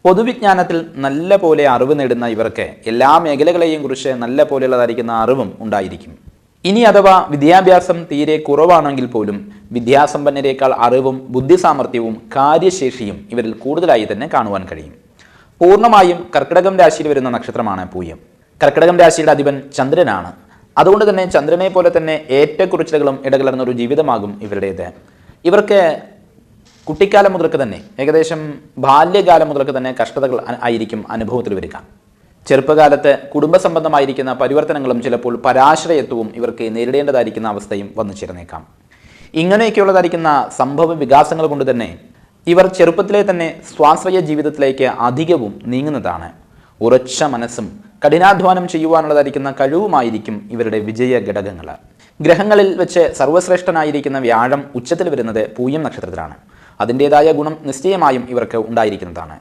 പൊതുവിജ്ഞാനത്തിൽ നല്ല പോലെ അറിവ് നേടുന്ന ഇവർക്ക് എല്ലാ മേഖലകളെയും കുറിച്ച് നല്ല പോലെയുള്ളതായിരിക്കുന്ന അറിവും ഉണ്ടായിരിക്കും. ഇനി അഥവാ വിദ്യാഭ്യാസം തീരെ കുറവാണെങ്കിൽ പോലും വിദ്യാസമ്പന്നരേക്കാൾ അറിവും ബുദ്ധിസാമർഥ്യവും കാര്യശേഷിയും ഇവരിൽ കൂടുതലായി തന്നെ കാണുവാൻ കഴിയും. പൂർണ്ണമായും കർക്കിടകം രാശിയിൽ വരുന്ന നക്ഷത്രമാണ് പൂയം. കർക്കിടകം രാശിയുടെ അധിപൻ ചന്ദ്രനാണ്. അതുകൊണ്ട് തന്നെ ചന്ദ്രനെ പോലെ തന്നെ ഏറ്റക്കുറിച്ചിലുകളും ഇടകലർന്ന ഒരു ജീവിതമാകും ഇവരുടേത്. ഇവർക്ക് കുട്ടിക്കാലം മുതൽക്ക് തന്നെ ഏകദേശം ബാല്യകാലം മുതൽക്ക് തന്നെ കഷ്ടതകൾ ആയിരിക്കും അനുഭവത്തിൽ വരിക. ചെറുപ്പകാലത്ത് കുടുംബസംബന്ധമായിരിക്കുന്ന പരിവർത്തനങ്ങളും ചിലപ്പോൾ പരാശ്രയത്വവും ഇവർക്ക് നേരിടേണ്ടതായിരിക്കുന്ന അവസ്ഥയും വന്നു ചേർന്നേക്കാം. ഇങ്ങനെയൊക്കെയുള്ളതായിരിക്കുന്ന സംഭവ വികാസങ്ങൾ കൊണ്ട് തന്നെ ഇവർ ചെറുപ്പത്തിലെ തന്നെ സ്വാശ്രയ ജീവിതത്തിലേക്ക് അധികവും നീങ്ങുന്നതാണ്. ഉറച്ച മനസ്സും കഠിനാധ്വാനം ചെയ്യുവാനുള്ളതായിരിക്കുന്ന കഴിവുമായിരിക്കും ഇവരുടെ വിജയ ഘടകങ്ങൾ. ഗ്രഹങ്ങളിൽ വെച്ച് സർവശ്രേഷ്ഠനായിരിക്കുന്ന വ്യാഴം ഉച്ചത്തിൽ വരുന്നത് പൂയം നക്ഷത്രത്തിലാണ്. അതിൻ്റെതായ ഗുണം നിശ്ചയമായും ഇവർക്ക് ഉണ്ടായിരിക്കുന്നതാണ്.